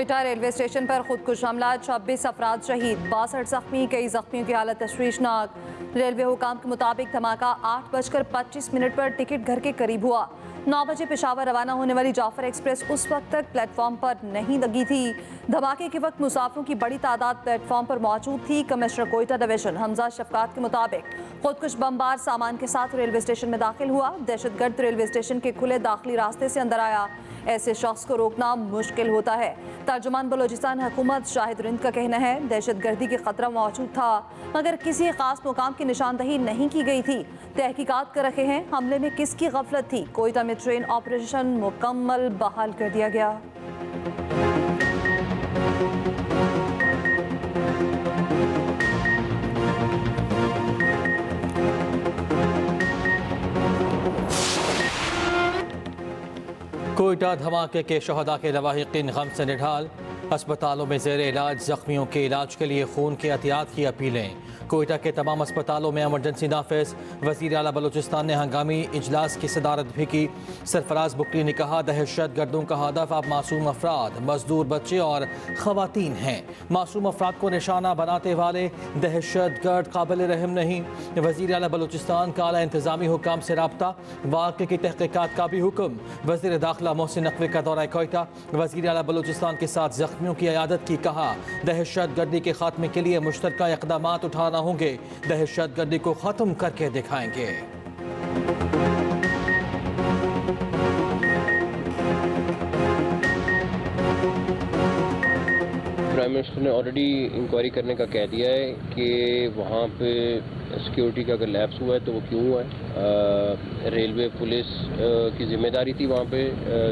Quetta railway station पर खुदकुश हमला, 26 अफराद शहीद, 62 जख्मी, कई जख्मियों की हालत तशवीशनाक। रेलवे हुकाम के मुताबिक धमाका 8:25 पर टिकट घर के करीब हुआ। 9 बजे पेशावर रवाना होने वाली जाफर एक्सप्रेस उस वक्त तक प्लेटफॉर्म पर नहीं लगी थी। धमाके के वक्त मुसाफिरों की बड़ी तादाद प्लेटफॉर्म पर मौजूद थी। कमिश्नर कोयटा डिवीजन हमजा शफकात के मुताबिक खुदकुश बमबार सामान के साथ रेलवे स्टेशन में दाखिल हुआ। दहशतगर्द रेलवे स्टेशन के खुले दाखिली रास्ते से अंदर आया। ऐसे शख्स को रोकना मुश्किल होता है। तर्जुमान बलोचिस्तान हुकूमत शाहिद रिंद का कहना है दहशतगर्दी का खतरा मौजूद था मगर किसी खास मुकाम की निशानदही नहीं की गई थी। तहकीकात कर रहे हैं हमले में किसकी गफलत थी। कोयटा में ट्रेन ऑपरेशन मुकम्मल बहाल कर दिया गया। कोयटा धमाके के शहदा के लवाहिकीन गम से निढाल, अस्पतालों में ज़ेर इलाज जख्मियों के इलाज के लिए खून के एहतियात की अपीलें। कोयटा के तमाम अस्पतालों में एमरजेंसी नाफिज। वज़ीर आला बलूचिस्तान ने हंगामी इजलास की सदारत भी की। सरफराज बुकरी ने कहा दहशत गर्दों का हदफ अब मासूम अफराद, मजदूर बच्चे और ख़वातीन हैं। मासूम अफराद को निशाना बनाते वाले दहशत गर्द काबिल रहम नहीं। वज़ीर आला बलूचिस्तान का आला इंतज़ामी हुकाम से रब्ता, वाक़े की तहक़ीक़ात का भी हुक्म। वज़ीर दाखिला मोहसिन नकवी का दौरा कोयटा, वज़ीर आला बलूचिस्तान के साथ जख्मियों की इयादत की। कहा दहशत गर्दी के खात्मे के लिए मुश्तरका इक़दामात उठाना होंगे, दहशत गर्दी को खत्म करके दिखाएंगे। प्राइम मिनिस्टर ने ऑलरेडी इंक्वायरी करने का कह दिया है कि वहाँ पे सिक्योरिटी का अगर लैप्स हुआ है तो वो क्यों हुआ है। रेलवे पुलिस की जिम्मेदारी थी वहाँ पे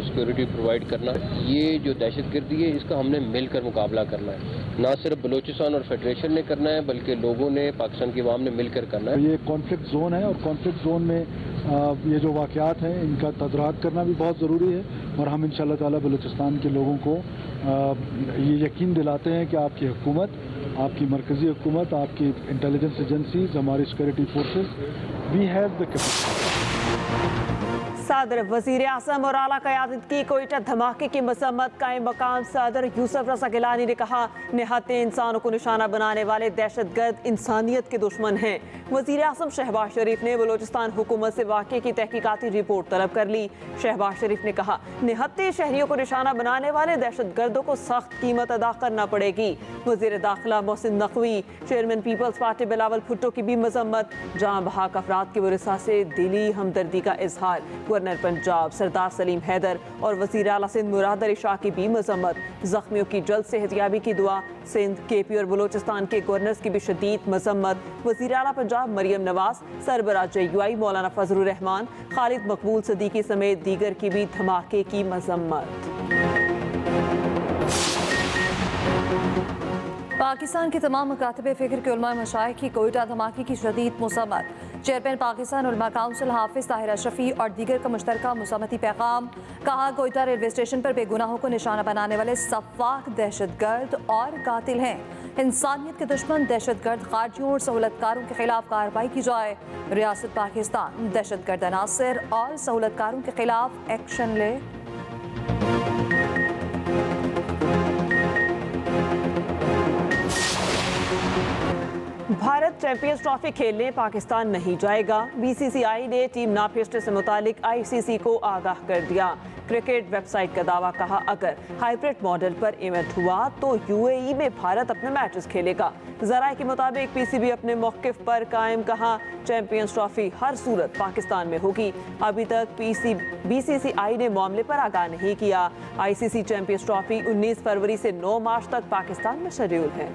सिक्योरिटी प्रोवाइड करना। ये जो दहशतगर्दी है इसका हमने मिलकर मुकाबला करना है, ना सिर्फ बलूचिस्तान और फेडरेशन ने करना है बल्कि लोगों ने, पाकिस्तान की अवाम ने मिलकर करना है। ये कॉन्फ्लिक्ट जोन है और कॉन्फ्लिक्ट जोन में ये जो वाक़यात हैं इनका तदराक करना भी बहुत ज़रूरी है और हम इंशाअल्लाह ताला बलूचिस्तान के लोगों को ये यकीन दिलाते हैं कि आपकी हुकूमत, आपकी मरकज़ी हुकूमत, आपकी इंटेलिजेंस एजेंसीज, हमारी security forces, we have the capacity. सदर वज़ीर आज़म और आला क़यादत की कोयटा धमाके की मज़म्मत। कायम मकाम सदर यूसुफ रज़ा गिलानी ने कहा निहत्ते इंसानों को निशाना बनाने वाले दहशतगर्द इंसानियत के दुश्मन हैं। वज़ीर आज़म शहबाज शरीफ ने बलूचिस्तान हुकूमत से वाक़े की तहकीकाती रिपोर्ट तलब कर ली। शहबाज शरीफ ने कहा निहत्ते शहरियों को निशाना बनाने वाले दहशतगर्दों को सख्त कीमत अदा करना पड़ेगी। वज़ीर दाखिला मोहसिन नकवी, चेयरमैन पीपल्स पार्टी बिलावल भुट्टो की भी मज़म्मत। जहाँ बहाक अफराद के वरिसा से दिली हमदर्दी का इजहार। गवर्नर पंजाब सरदार सलीम हैदर और वज़ीर आला सिंध मुराद अली शाह की भी मज़म्मत। जख्मियों की जल्द सेहतियाबी की दुआ। सिंध, केपी और बलूचिस्तान के गवर्नर्स की भी शदीद मज़म्मत। वज़ीर आला पंजाब मरियम नवाज, सरबराह JUI मौलाना फजलुर रहमान, खालिद मकबूल सदीकी समेत दीगर की भी धमाके की मज़म्मत। पाकिस्तान के तमाम मकातब फ़िक्र के उलमा मशाइख की कोयटा धमाके की शदीद मुसम्मत। चेयरमैन पाकिस्तान उलमा काउंसिल हाफिज ताहिर अशरफी और दीगर का मुश्तरका मुसम्मती पैगाम। कहा कोयटा रेलवे स्टेशन पर बेगुनाहों को निशाना बनाने वाले सफाक दहशतगर्द और कातिल हैं। इंसानियत के दुश्मन दहशतगर्द खारजियों और सहूलतकारों के खिलाफ कार्रवाई की जाए। रियासत पाकिस्तान दहशतगर्द अनासर और सहूलतकारों के खिलाफ एक्शन ले। भारत चैंपियंस ट्रॉफी खेलने पाकिस्तान नहीं जाएगा। BCCI ने टीम ना भेजने से मुतालिक ICC को आगाह कर दिया। क्रिकेट वेबसाइट का दावा। कहा अगर हाइब्रिड मॉडल पर इवेंट हुआ तो UAE में भारत अपने मैचेस खेलेगा। ज़राए के मुताबिक PCB अपने मौक़िफ़ पर कायम। कहा चैंपियंस ट्रॉफी हर सूरत पाकिस्तान में होगी। अभी तक BCCI ने मामले पर आगाह नहीं किया। ICC चैंपियंस ट्रॉफी 19 फरवरी से 9 मार्च तक पाकिस्तान में शेड्यूल है।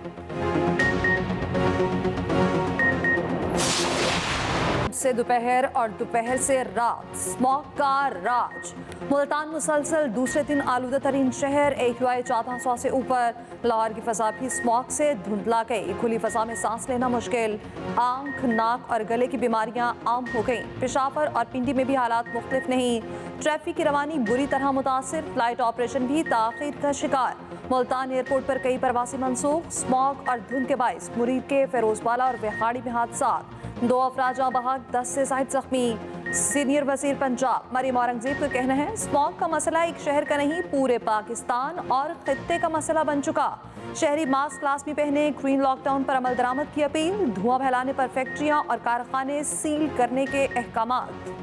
से दोपहर और दोपहर से रात स्मॉग का राज। मुल्तान मुसलसल दूसरे दिन आलूदा तरीन शहर। AQI 1400 से ऊपर। लाहौर की फ़ज़ा भी स्मॉग से धुंधला गई। खुली फ़ज़ा में सांस लेना मुश्किल। आंख, नाक और गले की बीमारियां आम हो गई। पेशावर और पिंडी में भी हालात मुख्तलिफ नहीं। ट्रैफिक की रवानी बुरी तरह मुतासिर। फ्लाइट ऑपरेशन भी ताख़ीर का शिकार। मुल्तान एयरपोर्ट पर कई परवासी मनसूख। स्मॉग और धुंध के बाइस मुरीद के फिरोजबाला और विहाड़ी में हादसा। 2 अफराद जाँ बहक, 10 से ज़ायद जख्मी। सीनियर वजीर पंजाब मरीम औरंगजेब का कहना है, स्मॉग का मसला एक शहर का नहीं, पूरे पाकिस्तान और खित्ते का मसला बन चुका। शहरी मास्क लाजमी पहने, ग्रीन लॉकडाउन पर अमल दरामद की अपील, धुआं फैलाने पर फैक्ट्रियां और कारखाने सील करने के अहकामात।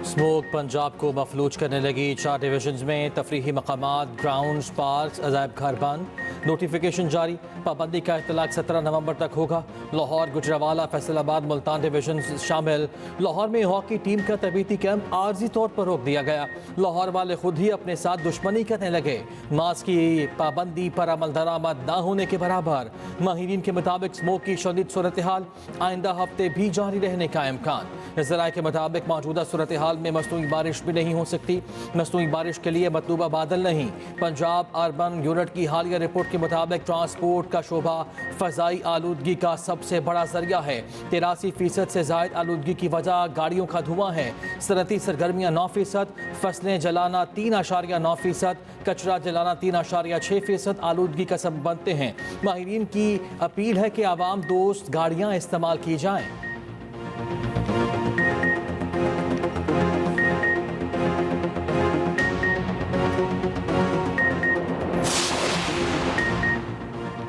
स्मोक पंजाब को मफलूज करने लगी। 4 डिवीजन में तफरीही मकामात, ग्राउंड्स, पार्क्स, अजायब घर बंद। नोटिफिकेशन जारी, पाबंदी का इतलाक 17 नवंबर तक होगा। लाहौर, गुजरावाला, फैसलाबाद, मुल्तान डिवीजन शामिल। लाहौर में हॉकी टीम का तबीती कैंप आर्जी तौर पर रोक दिया गया। लाहौर वाले खुद ही अपने साथ दुश्मनी करने लगे। मास्क की पाबंदी पर अमल दरामद न होने के बराबर। माहिरीन के मुताबिक स्मोक की शदीद सूरत हाल आइंदा हफ्ते भी जारी रहने का इम्कान। ज़राए के मुताबिक मौजूदा सूरत हाल में मसनूई बारिश भी नहीं हो सकती। मसनूई बारिश के लिए मतलूबा बादल नहीं। पंजाब अर्बन यूनिट की हालिया रिपोर्ट के मुताबिक ट्रांसपोर्ट का शोबा फ़ज़ाई आलूदगी का सबसे बड़ा जरिया है। 83% से ज़ायद आलूदगी की वजह गाड़ियों का धुआं है। सनती सरगर्मियाँ 9%, फसलें जलाना 3.9%, कचरा जलाना 3.6% आलूदगी का सबब बनते हैं। माहिरीन की अपील है कि आवाम दोस्त गाड़ियाँ इस्तेमाल की जाएँ।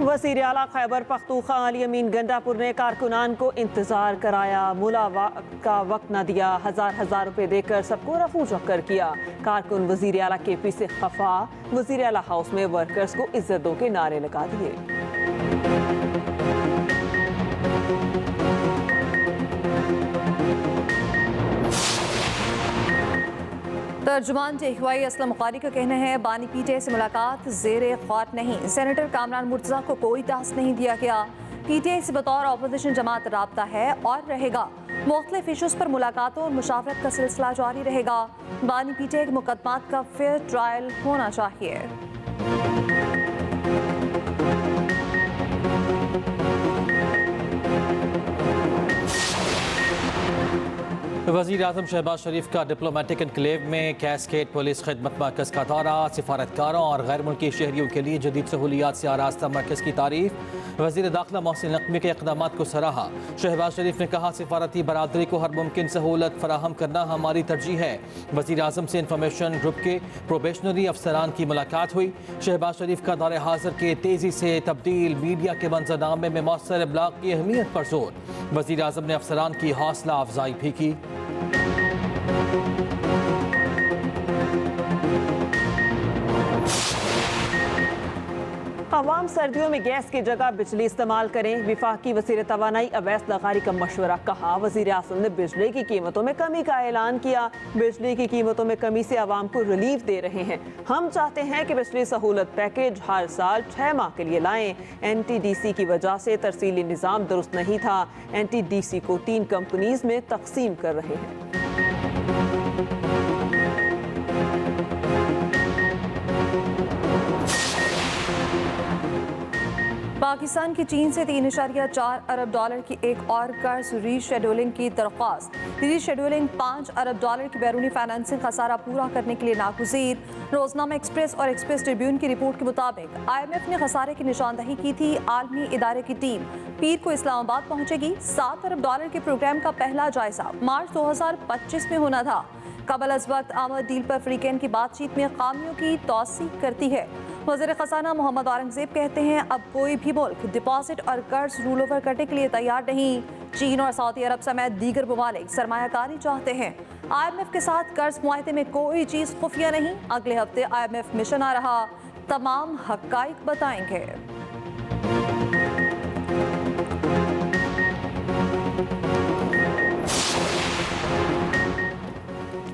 वज़ीर आला खैबर पख्तूनख्वा अली अमीन गंडापुर ने कारकुनान को इंतजार कराया, मुलाकात का वक्त न दिया, हजार रुपए देकर सबको रफू चक्कर किया। कारकुन वज़ीर आला KP से खफा, वज़ीर आला हाउस में वर्कर्स को इज्जत दो के नारे लगा दिए। तर्जुमान टेकवाई असलम कारी का कहना है, बानी पीटे से मुलाकात ज़ेरे ख्वार नहीं। सेनेटर कामरान मुर्तज़ा को कोई टास्क नहीं दिया गया। PTI से बतौर अपोजिशन जमात राब्ता है और रहेगा। मुख्तलिफ इशूज़ पर मुलाकातों और मुशावरत का सिलसिला जारी रहेगा। बानी PTI के मुकदमात का फेयर ट्रायल होना चाहिए। वज़ीर आज़म शहबाज शरीफ का डिप्लोमेटिक इनक्लेव में कैस्केड पुलिस खिदमत मरकज़ का दौरा। सिफारतकारों और गैर मुल्की शहरियों के लिए जदीद सहूलियात से आरास्ता मरकज़ की तारीफ। वज़ीर दाखिला मोहसिन नकवी के इक़दाम को सराहा। शहबाज शरीफ ने कहा, सिफारती बरादरी को हर मुमकिन सहूलत फराहम करना हमारी तरजीह है। वज़ीर आज़म से इंफॉर्मेशन ग्रुप के प्रोबेशनरी अफसरान की मुलाकात हुई। शहबाज शरीफ का दौरे हाजिर के तेज़ी से तब्दील मीडिया के मंजरनामे में मौसर इब्लाग की अहमियत पर जोर। वज़ीर आज़म ने अफसरान की हौसला अफजाई भी की। अवाम सर्दियों में गैस की जगह बिजली इस्तेमाल करें। विफाकी वज़ीर तवानाई अवैस लगारी का मशवरा। कहा, वज़ीर आज़म ने बिजली की कीमतों में कमी का ऐलान किया। बिजली की कीमतों में कमी से अवाम को रिलीफ दे रहे हैं। हम चाहते हैं कि बिजली सहूलत पैकेज हर साल 6 माह के लिए लाएं। NTDC की वजह से तरसीली निज़ाम दुरुस्त नहीं था। NTDC को 3 कंपनीज में तकसीम कर रहे हैं। पाकिस्तान की चीन से 3.4 अरब डॉलर की एक और कर्ज रीशेड्यूलिंग की दरख्वास्त। रीशेड्यूलिंग 5 अरब डॉलर की बैरूनी फाइनेंसिंग खसारा पूरा करने के लिए नागुज़ीर। रोजनामा एक्सप्रेस और एक्सप्रेस ट्रिब्यून की रिपोर्ट के मुताबिक IMF ने खसारे की निशानदही की थी। आलमी इदारे की टीम पीर को इस्लामाबाद पहुंचेगी। 7 अरब डॉलर के प्रोग्राम का पहला जायजा मार्च 2025 में होना था। कबल अज वक्त आमद डील पर फ्रीकेन की बातचीत में खामियों की तौसीक करती है। वज़ीर ख़ज़ाना मोहम्मद औरंगज़ेब कहते हैं, अब कोई भी मुल्क डिपॉजिट और कर्ज रूल ओवर करने के लिए तैयार नहीं। चीन और सऊदी अरब समेत दीगर ममालिक सरमायाकारी चाहते हैं। IMF के साथ कर्ज मुआहदे में कोई चीज़ खुफिया नहीं। अगले हफ्ते IMF मिशन आ रहा, तमाम हक़ाइक़ बताएंगे।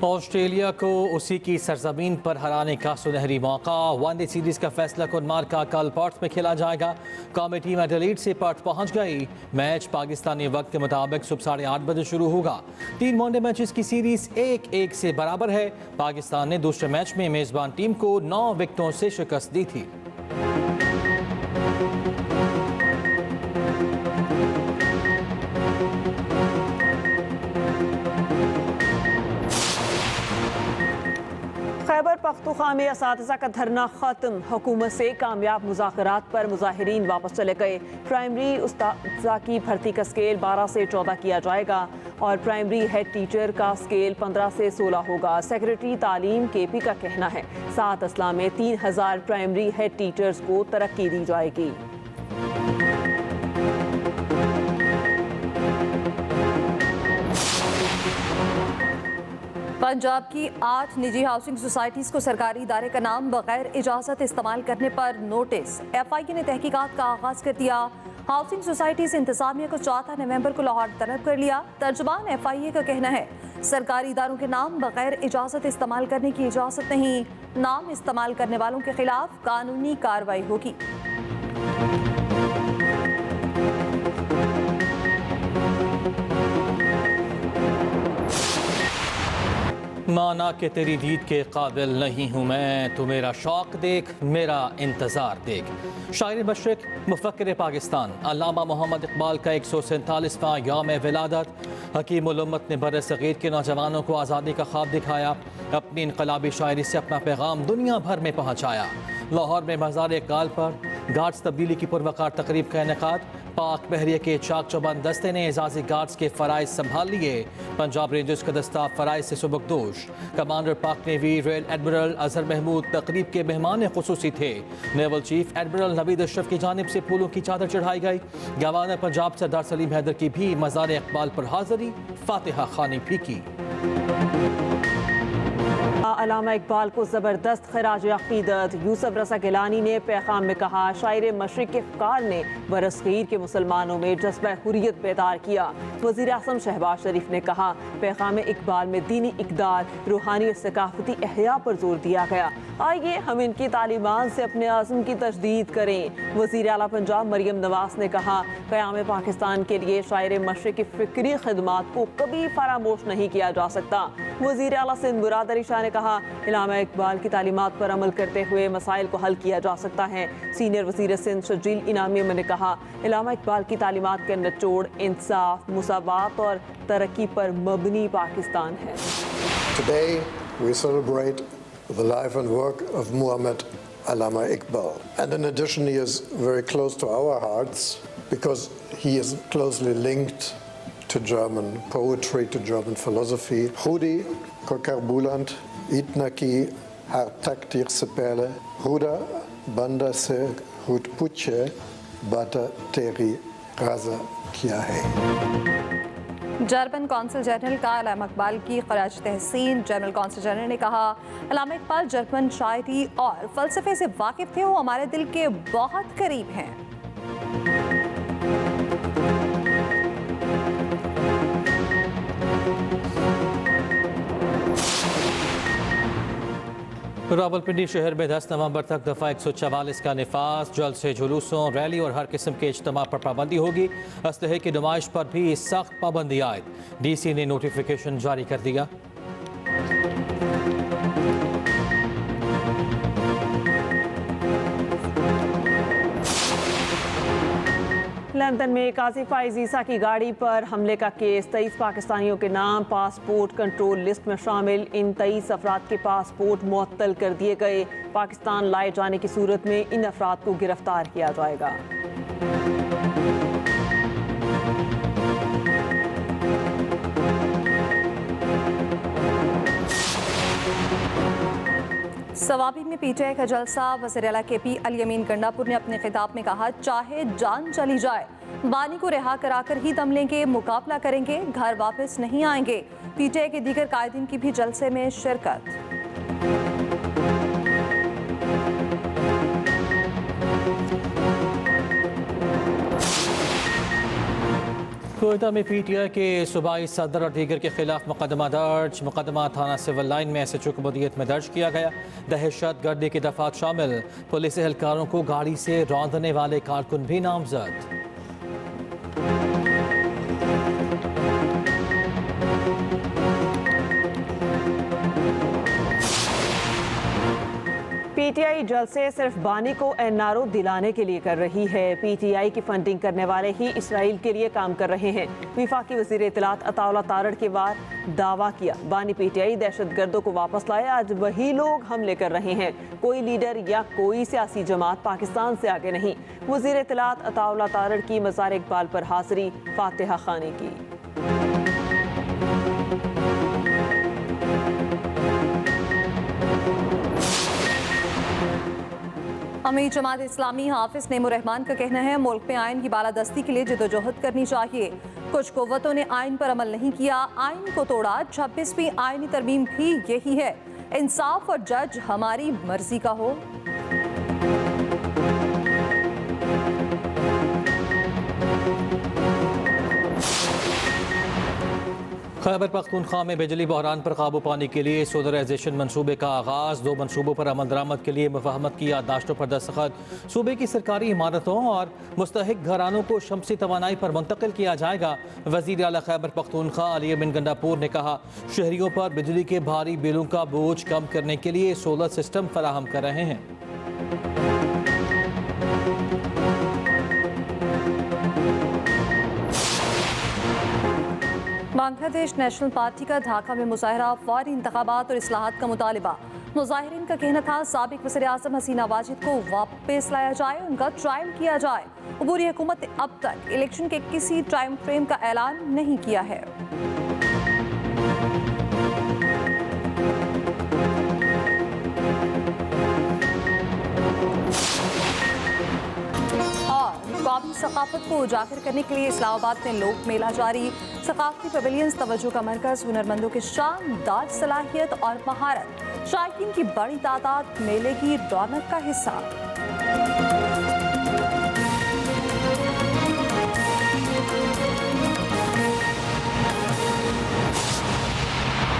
ऑस्ट्रेलिया को उसी की सरजमीन पर हराने का सुनहरी मौका। वनडे सीरीज का फैसला कुनमार का कल पर्थ में खेला जाएगा। कौमी टीम एडिलेड से पर्थ पहुंच गई। मैच पाकिस्तानी वक्त के मुताबिक सुबह 8:30 बजे शुरू होगा। 3 वनडे मैचेस की सीरीज 1-1 से बराबर है। पाकिस्तान ने दूसरे मैच में मेजबान टीम को 9 विकेटों से शिकस्त दी थी। खैबर पख्तूनख्वा में असातिज़ा का धरना खत्म। हुकूमत से कामयाब मुज़ाकरात पर मुज़ाहिरीन वापस चले गए। प्राइमरी उस्ताज़ा की भर्ती का स्केल 12 से 14 किया जाएगा और प्राइमरी हेड टीचर का स्केल 15 से 16 होगा। सेक्रेटरी तालीम KP का कहना है 7 अजला में 3000 प्राइमरी हेड टीचर्स को तरक्की दी जाएगी। पंजाब की 8 निजी हाउसिंग सोसाइटीज़ को सरकारी इदारे का नाम बगैर इजाज़त इस्तेमाल करने पर नोटिस। FIA ने तहकीकात का आगाज़ कर दिया। हाउसिंग सोसाइटीज़ इंतज़ामिया को 14 नवंबर को लाहौर तलब कर लिया। तर्जुमान FIA का कहना है सरकारी इदारों के नाम बगैर इजाज़त इस्तेमाल करने की इजाज़त नहीं। नाम इस्तेमाल करने वालों के खिलाफ कानूनी कार्रवाई होगी। माना कि तेरी दीद के काबिल नहीं हूँ मैं, तू मेरा शौक देख मेरा इंतज़ार देख। शायर मशरिक मुफक्किर पाकिस्तान अल्लामा मोहम्मद इकबाल का 147वां यौम विलादत। हकीम उल उम्मत ने बर सग़ीर के नौजवानों को आज़ादी का ख्वाब दिखाया। अपनी इनकलाबी शायरी से अपना पैगाम दुनिया भर में पहुँचाया। लाहौर में मज़ार इकबाल पर गार्ड्स तब्दीली की पुरवकार तकरीब का इनेकाद। पाक बहरिया के चाक चौबंद दस्ते ने एजाजी गार्ड्स के फ़राइज़ संभाल लिए। पंजाब रेंजर्स का दस्ता फ़राइज़ से सुबकदोश। Commander Pak navy rear admiral Azhar Mahmood तकरीब के मेहमान खुसूसी थे। Naval chief admiral Naveed Ashraf की जानिब से फूलों की चादर चढ़ाई गई। गवर्नर पंजाब सरदार सलीम हैदर की भी मज़ार इकबाल पर हाज़री, फातिहा खानी भी की। अल्लामा इकबाल को ज़बरदस्त खराज अक़ीदत। यूसुफ रज़ा गिलानी ने पैगाम में कहा शायर मशरिक़ के फ़कार ने बरसग़ीर के मुसलमानों में जज्बा हुर्रियत बेदार किया। वज़ीर आज़म शहबाज शरीफ ने कहा पैगाम इकबाल में दीनी इक़दार, रूहानी और सकाफ़ती एहया पर जोर दिया गया। आइए हम इनकी तालीमात से अपने आज़म की तजदीद करें। वज़ीर आला पंजाब मरियम नवाज़ ने कहा क़याम पाकिस्तान के लिए शायर मशरिक़ की फ़िक्री खिदमात को कभी फरामोश नहीं किया जा सकता। वज़ीर आला सिंध मुराद अली शाह ने कहा अल्लामा इकबाल की तालीमात पर अमल करते हुए मसाइल को हल किया जा सकता है। सीनियर वज़ीर सिंध शजील इनामी ने कहा अल्लामा इकबाल की तालीमात का निचोड़ इंसाफ, मुसावात और तरक्की पर मबनी पाकिस्तान है। Today we celebrate the life and work of Muhammad Allama Iqbal, and in addition he is very close to our hearts because he is closely linked to German poetry, to German philosophy. Khudi ko karbuland itna ki har takdir se pehle huda banda se hud puche bata teri raza kiya hai। German consul general का अल्लामा इकबाल की खराज तहसीन। General consul general ने कहा अल्लामा Iqbal German शायरी और फ़लसफ़े से वाकिफ़ थे, वो हमारे दिल के बहुत करीब हैं। रावलपिंडी शहर में 10 नवंबर तक दफ़ा 144 का निफाज। जल्द से जुलूसों, रैली और हर किस्म के इज्तिमा पर पाबंदी होगी। असलहे की नुमाइश पर भी सख्त पाबंदी आयद। DC ने नोटिफिकेशन जारी कर दिया। लंदन में कासिफ ईसा की गाड़ी पर हमले का केस। 23 पाकिस्तानियों के नाम पासपोर्ट कंट्रोल लिस्ट में शामिल। इन 23 अफराद के पासपोर्ट मुअत्तल कर दिए गए। पाकिस्तान लाए जाने की सूरत में इन अफराद को गिरफ्तार किया जाएगा। सवाबी में PTI का जलसा। वज़ीर आला KP अली अमीन गंडापुर ने अपने खिताब में कहा चाहे जान चली जाए बानी को रिहा कराकर ही दम लेंगे, मुकाबला करेंगे, घर वापस नहीं आएंगे। PTI के दीगर कायदीन की भी जलसे में शिरकत। कोयटा में PTI के सूबाई सदर और दीगर के खिलाफ मुकदमा दर्ज। मुकदमा थाना सिविल लाइन में SHO की मदीयत में दर्ज किया गया। दहशत गर्दी की दफात शामिल। पुलिस एहलकारों को गाड़ी से रौंदने वाले कारकुन भी नामजद। पीटीआई जलसे सिर्फ बानी को एनआरओ दिलाने के लिए कर रही है। पीटीआई की फंडिंग करने वाले ही इसराइल के लिए काम कर रहे हैं। वफाकी वज़ीर इत्तलात अताउल्लाह तारड़ के बाद दावा किया बानी पीटीआई दहशतगर्दों को वापस लाए। आज वही लोग हमले कर रहे हैं। कोई लीडर या कोई सियासी जमात पाकिस्तान से आगे नहीं। वज़ीर इत्तलात अताउल्लाह तारड़ की मज़ार इकबाल पर हाज़री फातिहा खानी की। अमीर जमात इस्लामी हाफिज नेमुर रहमान का कहना है मुल्क में आइन की बालादस्ती के लिए जदोजहद करनी चाहिए। कुछ कुव्वतों ने आइन पर अमल नहीं किया, आइन को तोड़ा। 26वीं आइनी तरमीम भी यही है। इंसाफ और जज हमारी मर्जी का हो। खैबर पख्तूनख्वा में बिजली बहरान पर काबू पाने के लिए सोलराइजेशन मंसूबे का आगाज़। 2 मंसूबों पर अमल दरामद के लिए मुफाहमत की याददाश्तों पर दस्तखत। सूबे की सरकारी इमारतों और मुस्तहिक घरानों को शमसी तवानाई पर मुंतकिल किया जाएगा। वज़ीर आला खैबर पख्तूनख्वा अली बिन गंडापुर ने कहा शहरियों पर बिजली के भारी बिलों का बोझ कम करने के लिए सोलर सिस्टम फराहम कर रहे हैं। बांग्लादेश नेशनल पार्टी का ढाका में मुजाहरा, फौरी इंतखाबात और इस्लाहात का मुतालिबा। मुजाहिरीन का कहना था साबिक वज़ीर आज़म हसीना वाजिद को वापस लाया जाए, उनका ट्रायल किया जाए। अबूरी हुकूमत ने अब तक इलेक्शन के किसी टाइम फ्रेम का ऐलान नहीं किया है। कौमी सकाफत को उजागर करने के लिए इस्लामाबाद में लोक मेला जारी। सकाफती पवेलियंस तवज्जो का मरकज, हुनरमंदों की शानदार सलाहियत और महारत, शायकीन की बड़ी तादाद मेले की रौनक का हिस्सा।